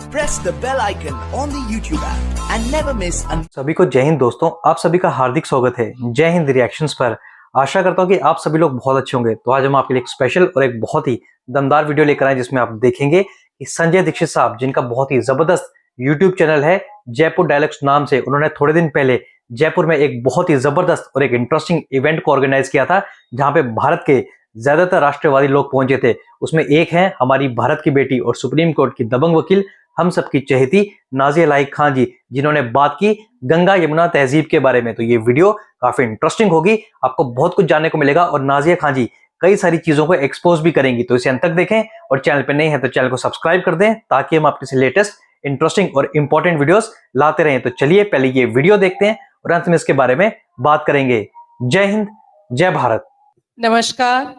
press the bell icon on the YouTube app and never miss an... सभी को जय हिंद दोस्तों, आप सभी का हार्दिक स्वागत है जय हिंद रिएक्शंस पर। आशा करता हूं कि आप सभी लोग बहुत अच्छे होंगे। तो आज हम आपके लिए एक स्पेशल और एक बहुत ही दमदार वीडियो लेकर आए जिसमें आप देखेंगे कि संजय दीक्षित साहब, जिनका बहुत ही जबरदस्त यूट्यूब चैनल है जयपुर डायलॉग्स नाम से, उन्होंने थोड़े दिन पहले जयपुर में एक बहुत ही जबरदस्त और एक इंटरेस्टिंग इवेंट को ऑर्गेनाइज किया था, जहां पे भारत के ज्यादातर राष्ट्रवादी लोग पहुंचे थे। उसमें एक है हमारी भारत की बेटी और सुप्रीम कोर्ट की दबंग वकील, हम सबकी चहेती नाज़िया लाइक खान जी, जिन्होंने बात की गंगा यमुना तहजीब के बारे में। तो ये वीडियो काफी इंटरेस्टिंग होगी, आपको बहुत कुछ जानने को मिलेगा और नाज़िया खान जी कई सारी चीजों को एक्सपोज भी करेंगी। तो इसे अंत तक देखें और चैनल पे नए हैं तो चैनल को सब्सक्राइब कर दें, ताकि हम आपके से लेटेस्ट इंटरेस्टिंग और इंपॉर्टेंट वीडियोस लाते रहें। तो चलिए पहले ये वीडियो देखते हैं और अंत में इसके बारे में बात करेंगे। जय हिंद, जय भारत। नमस्कार।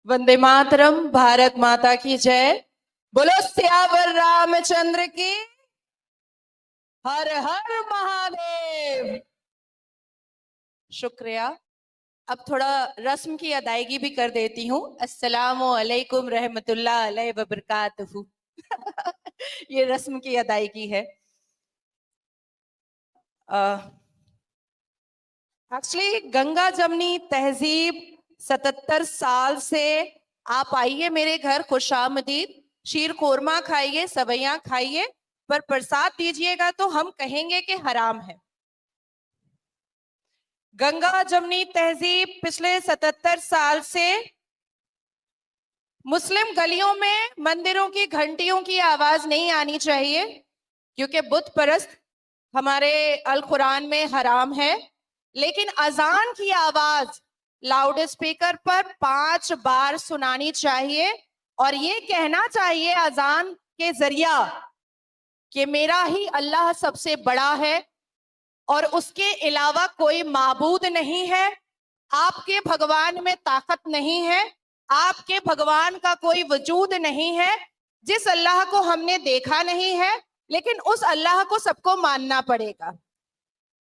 वंदे मातरम। भारत माता की जय। बोलो सियावर रामचंद्र की। हर हर महादेव। शुक्रिया। अब थोड़ा रस्म की अदायगी भी कर देती हूँ। अस्सलामु अलैकुम रहमतुल्लाह अलैहि व बरकातहू। ये रस्म की अदायगी है। एक्चुअली गंगा जमनी तहजीब 77 साल से आप आइए मेरे घर, खुशामदीद। शीर कोरमा खाइए, सवैयां खाइए, पर प्रसाद दीजिएगा तो हम कहेंगे कि हराम है। गंगा जमनी तहजीब पिछले 77 साल से मुस्लिम गलियों में मंदिरों की घंटियों की आवाज नहीं आनी चाहिए, क्योंकि बुत परस्त हमारे अल कुरान में हराम है। लेकिन अजान की आवाज लाउड स्पीकर पर 5 बार सुनानी चाहिए और ये कहना चाहिए अजान के जरिया कि मेरा ही अल्लाह सबसे बड़ा है और उसके अलावा कोई माबूद नहीं है। आपके भगवान में ताकत नहीं है, आपके भगवान का कोई वजूद नहीं है। जिस अल्लाह को हमने देखा नहीं है, लेकिन उस अल्लाह को सबको मानना पड़ेगा।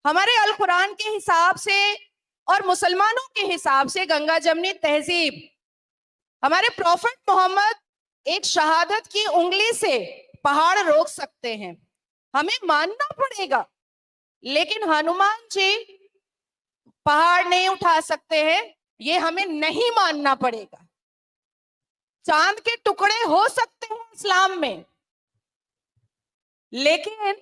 हमारे अल कुरान के हिसाब से और मुसलमानों के हिसाब से गंगा जमनी तहजीब, हमारे प्रॉफिट मोहम्मद एक शहादत की उंगली से पहाड़ रोक सकते हैं, हमें मानना पड़ेगा। लेकिन हनुमान जी पहाड़ नहीं उठा सकते हैं, ये हमें नहीं मानना पड़ेगा। चांद के टुकड़े हो सकते हैं इस्लाम में, लेकिन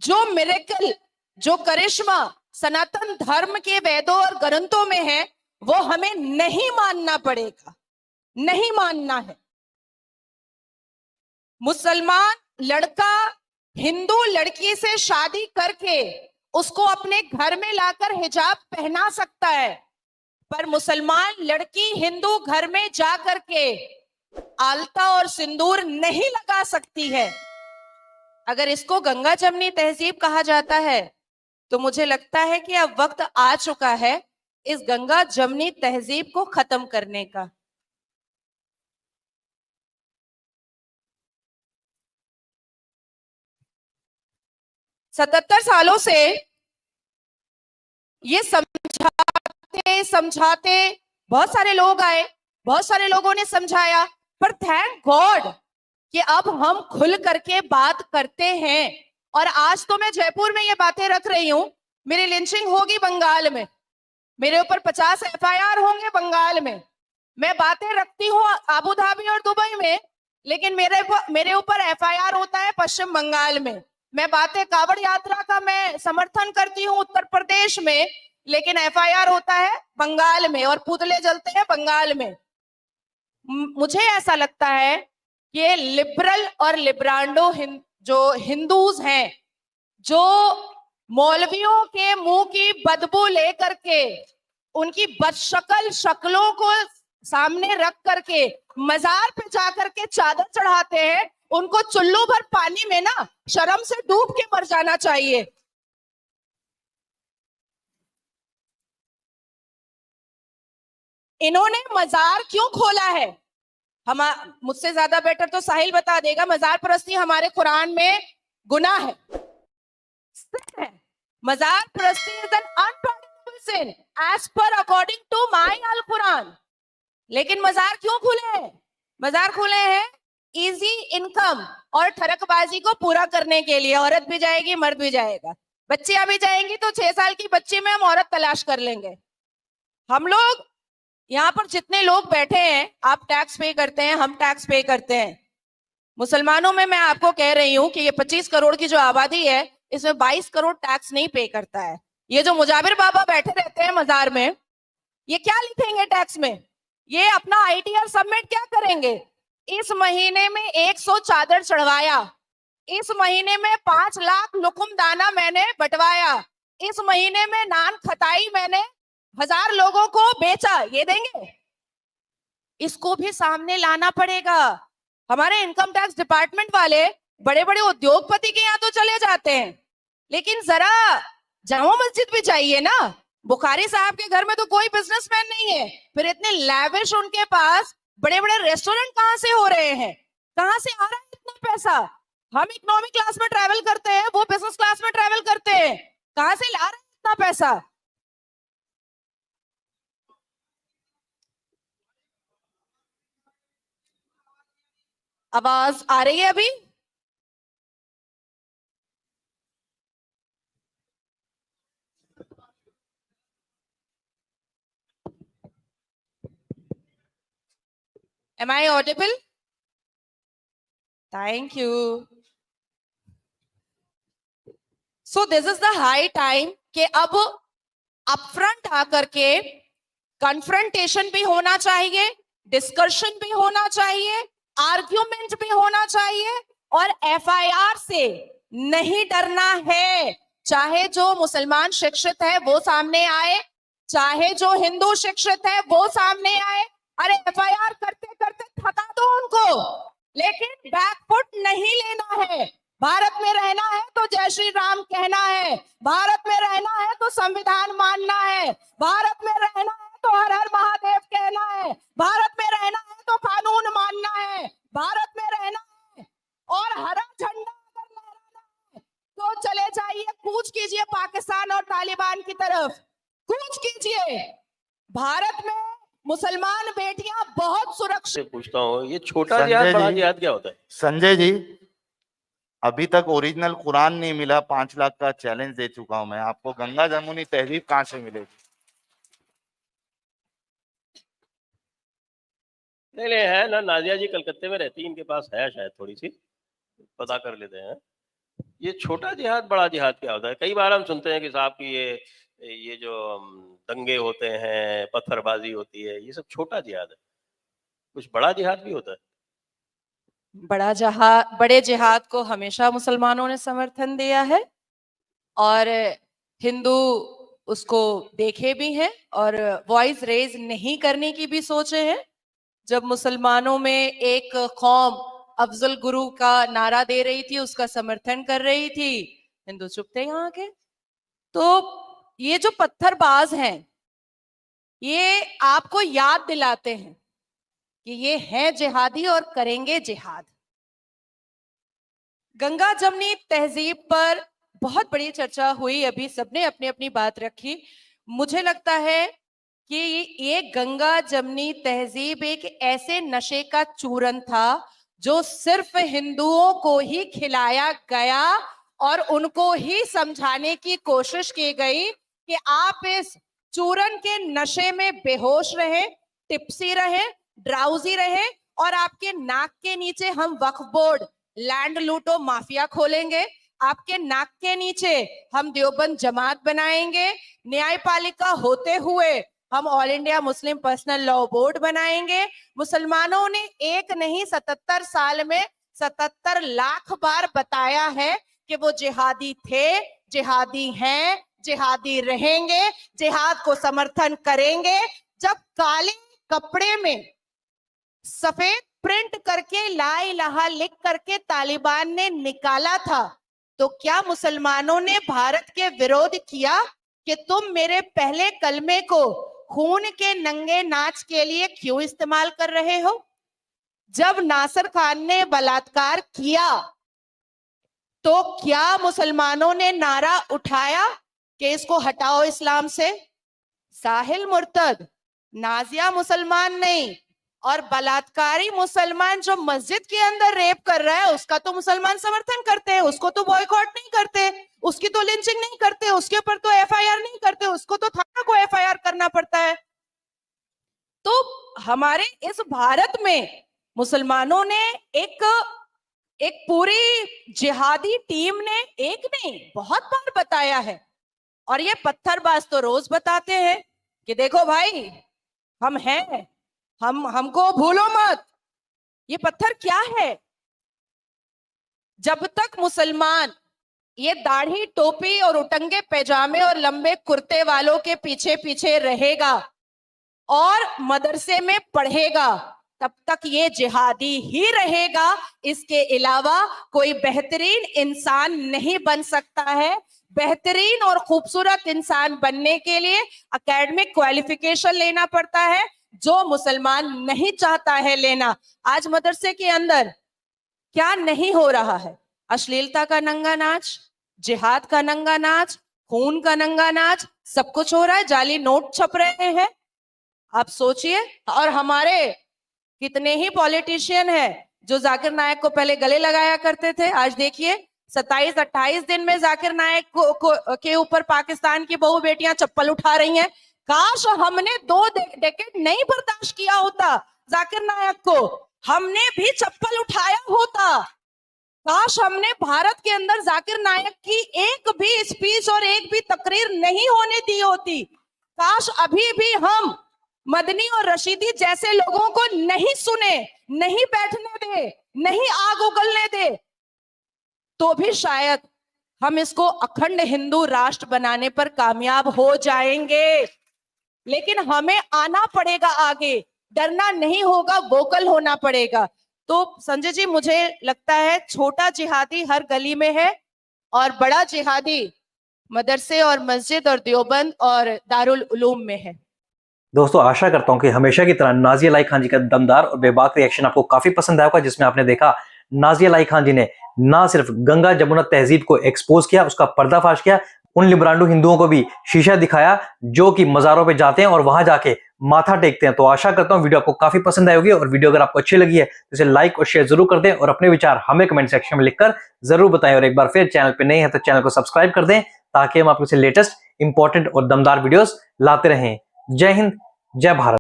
जो मिरेकल, जो करिश्मा सनातन धर्म के वेदों और ग्रंथों में है, वो हमें नहीं मानना पड़ेगा, नहीं मानना है। मुसलमान लड़का हिंदू लड़की से शादी करके उसको अपने घर में लाकर हिजाब पहना सकता है, पर मुसलमान लड़की हिंदू घर में जा करके आलता और सिंदूर नहीं लगा सकती है। अगर इसको गंगा जमनी तहजीब कहा जाता है, तो मुझे लगता है कि अब वक्त आ चुका है इस गंगा जमनी तहजीब को खत्म करने का। सतहत्तर सालों से ये समझाते समझाते बहुत सारे लोग आए, बहुत सारे लोगों ने समझाया, पर थैंक गॉड कि अब हम खुल करके बात करते हैं। और आज तो मैं जयपुर में ये बातें रख रही हूं, मेरी लिंचिंग होगी बंगाल में, मेरे ऊपर 50 एफआईआर होंगे बंगाल में। मैं बातें रखती हूँ अबू धाबी और दुबई में, लेकिन मेरे ऊपर एफआईआर होता है पश्चिम बंगाल में। मैं बातें कावड़ यात्रा का मैं समर्थन करती हूँ उत्तर प्रदेश में, लेकिन एफआईआर होता है बंगाल में और पुतले जलते हैं बंगाल में। मुझे ऐसा लगता है कि लिबरल और लिब्रांडो जो हिंदूज हैं, जो मौलवियों के मुंह की बदबू लेकर के उनकी बदशक्ल शक्लों को सामने रख करके मजार पे जाकर के चादर चढ़ाते हैं, उनको चुल्लू भर पानी में ना शर्म से डूब के मर जाना चाहिए। इन्होंने मजार क्यों खोला है? हम मुझसे ज्यादा बेटर तो साहिल बता देगा। मजार परस्ती हमारे कुरान में गुनाह है। मजार परस्ती is an unpardonable sin as per according to my Al Quran. लेकिन मजार क्यों खुले हैं? मजार खुले हैं इजी इनकम और ठरकबाजी को पूरा करने के लिए। औरत भी जाएगी, मर्द भी जाएगा, बच्चियां भी जाएंगी, तो 6 साल की बच्ची में हम औरत तलाश कर लेंगे। हम लोग यहाँ पर जितने लोग बैठे हैं, आप टैक्स पे करते हैं, हम टैक्स पे करते हैं। मुसलमानों में मैं आपको कह रही हूं कि ये 25 करोड़ की जो आबादी है, इसमें 22 करोड़ टैक्स नहीं पे करता है। ये जो मुजाबिर बाबा बैठे रहते हैं मजार में, ये क्या लिखेंगे टैक्स में? ये अपना आईटीआर सबमिट क्या करेंगे? इस महीने में 100 चादर चढ़वाया, इस महीने में 5 लाख लुकुम दाना मैंने बंटवाया, इस महीने में नान खताई मैंने 1000 लोगों को बेचा, ये देंगे? इसको भी सामने लाना पड़ेगा। हमारे इनकम टैक्स डिपार्टमेंट वाले बड़े बड़े उद्योगपति के यहाँ तो चले जाते हैं, लेकिन जरा जामा मस्जिद भी चाहिए ना। बुखारी साहब के घर में तो कोई बिजनेसमैन नहीं है, फिर इतने लैविश उनके पास बड़े बड़े रेस्टोरेंट कहां से हो रहे हैं? कहां से आ रहा है इतना पैसा? हम इकोनॉमिक क्लास में ट्रैवल करते हैं, वो बिजनेस क्लास में ट्रैवल करते हैं, कहां से ला रहे हैं इतना पैसा? आवाज आ रही है अभी? Am I audible? Thank you. So this is the high time कि अब अपफ्रंट आकर के कन्फ्रंटेशन भी होना चाहिए, डिस्कशन भी होना चाहिए, आर्ग्यूमेंट भी होना चाहिए, और एफआईआर से नहीं डरना है। चाहे जो मुसलमान शिक्षित है वो सामने आए, चाहे जो हिंदू शिक्षित है वो सामने आए। अरे एफआईआर करते करते थका दो उनको, लेकिन बैकफुट नहीं लेना है। भारत में रहना है तो जय श्री राम कहना है, भारत में रहना है तो संविधान मानना है, भारत में रहना है तो हर हर महादेव कहना है, भारत में रहना है तो कानून मानना है, भारत में रहना है। और हरा झंडा अगर लहराना है तो चले जाइए, कूच कीजिए पाकिस्तान और तालिबान की तरफ, कूच कीजिए। भारत में मुसलमान बेटियां बहुत सुरक्षित। पूछता हूँ, ये छोटा जिहाद बड़ा जिहाद क्या होता है? संजय जी, अभी तक ओरिजिनल कुरान नहीं मिला, 5 लाख का चैलेंज दे चुका हूं मैं आपको। गंगा जमुनी तहजीब कहाँ से मिलेगी? नहीं है ना, नाजिया जी कलकत्ते में रहती, इनके पास है शायद, थोड़ी सी पता कर लेते हैं। ये छोटा जिहाद बड़ा जिहाद क्या होता है? कई बार हम सुनते हैं कि साहब की ये जो दंगे होते हैं, पत्थरबाजी होती है, ये सब छोटा जिहाद है, कुछ बड़ा जिहाद भी होता है। बड़े जिहाद को हमेशा मुसलमानों ने समर्थन दिया है, और हिंदू उसको देखे भी हैं और वॉइस रेज नहीं करने की भी सोचे हैं। जब मुसलमानों में एक कौम अफजल गुरु का नारा दे रही थी, उसका समर्थन कर रही थी, हिंदू चुप थे यहाँ के। तो ये जो पत्थरबाज हैं, ये आपको याद दिलाते हैं कि ये है जिहादी और करेंगे जिहाद। गंगा जमनी तहजीब पर बहुत बड़ी चर्चा हुई, अभी सबने अपनी अपनी बात रखी। मुझे लगता है कि ये गंगा जमनी तहजीब एक ऐसे नशे का चूरन था जो सिर्फ हिंदुओं को ही खिलाया गया, और उनको ही समझाने की कोशिश की गई कि आप इस चूरन के नशे में बेहोश रहे, टिप्सी रहे, ड्राउजी रहे, और आपके नाक के नीचे हम वक्फ बोर्ड, लैंड लूटो माफिया खोलेंगे, आपके नाक के नीचे हम देवबंद जमात बनाएंगे, न्यायपालिका होते हुए हम all India Muslim personal law board बनाएंगे। मुसलमानों ने एक नहीं 77 साल में 77 लाख बार बताया है कि वो जिहादी थे, जिहादी हैं, जिहादी रहेंगे, जिहाद को समर्थन करेंगे। जब काले कपड़े में सफेद प्रिंट करके ला इलाहा लिख करके तालिबान ने निकाला था, तो क्या मुसलमानों ने भारत के विरोध किया कि तुम मेरे पहले कलमे को खून के नंगे नाच के लिए क्यों इस्तेमाल कर रहे हो? जब नासिर खान ने बलात्कार किया तो क्या मुसलमानों ने नारा उठाया कि इसको हटाओ इस्लाम से? साहिल मुर्तद, नाजिया मुसलमान नहीं, और बलात्कारी मुसलमान जो मस्जिद के अंदर रेप कर रहा है उसका तो मुसलमान समर्थन करते हैं, उसको तो बॉयकॉट नहीं करते, उसकी तो लिंचिंग नहीं करते, उसके ऊपर तो एफआईआर नहीं करते, उसको तो थाना को एफआईआर करना पड़ता है। तो हमारे इस भारत में मुसलमानों ने एक पूरी जिहादी टीम ने एक नहीं बहुत बार बताया है, और ये पत्थरबाज तो रोज बताते हैं कि देखो भाई हम हैं, हमको भूलो मत। ये पत्थर क्या है? जब तक मुसलमान ये दाढ़ी टोपी और उटंगे पैजामे और लंबे कुर्ते वालों के पीछे पीछे रहेगा और मदरसे में पढ़ेगा, तब तक ये जिहादी ही रहेगा। इसके अलावा कोई बेहतरीन इंसान नहीं बन सकता है। बेहतरीन और खूबसूरत इंसान बनने के लिए एकेडमिक क्वालिफिकेशन लेना पड़ता है, जो मुसलमान नहीं चाहता है लेना। आज मदरसे के अंदर क्या नहीं हो रहा है? अश्लीलता का नंगा नाच, जिहाद का नंगा नाच, खून का नंगा नाच, सब कुछ हो रहा है। जाली नोट छप रहे हैं, आप सोचिए। और हमारे कितने ही पॉलिटिशियन हैं जो जाकिर नायक को पहले गले लगाया करते थे, आज देखिए 27-28 दिन में जाकिर नायक के ऊपर पाकिस्तान की बहू बेटियां चप्पल उठा रही हैं। काश हमने 2 डेकेड नहीं बर्दाश्त किया होता जाकिर नायक को, हमने भी चप्पल उठाया होता। काश हमने भारत के अंदर जाकिर नायक की एक भी स्पीच और एक भी तकरीर नहीं होने दी होती। काश अभी भी हम मदनी और रशीदी जैसे लोगों को नहीं सुने, नहीं बैठने दे, नहीं आग उगलने दे, तो भी शायद हम इसको अखंड हिंदू राष्ट्र बनाने पर कामयाब हो जाएंगे। लेकिन हमें आना पड़ेगा आगे, डरना नहीं होगा, वोकल होना पड़ेगा। तो संजय जी, मुझे लगता है छोटा जिहादी हर गली में है और बड़ा जिहादी मदरसे और मस्जिद और देवबंद और दारुल उलूम में है। दोस्तों, आशा करता हूं कि हमेशा की तरह नाजिया लाई खान जी का दमदार और बेबाक रिएक्शन आपको काफी पसंद आया होगा, जिसमें आपने देखा नाजिया लाई खान जी ने ना सिर्फ गंगा जमुना तहजीब को एक्सपोज किया, उसका पर्दाफाश किया, उन लिब्रांडो हिंदुओं को भी शीशा दिखाया जो कि मजारों पे जाते हैं और वहां जाके माथा टेकते हैं। तो आशा करता हूं वीडियो आपको काफी पसंद आई होगी, और वीडियो अगर आपको अच्छी लगी है तो इसे लाइक और शेयर जरूर कर दें, और अपने विचार हमें कमेंट सेक्शन में लिखकर जरूर बताएं। और एक बार फिर चैनल पे नए हैं तो चैनल को सब्सक्राइब कर दें, ताकि हम आपको लेटेस्ट इंपॉर्टेंट और दमदार वीडियोस लाते रहें। जय हिंद, जय भारत।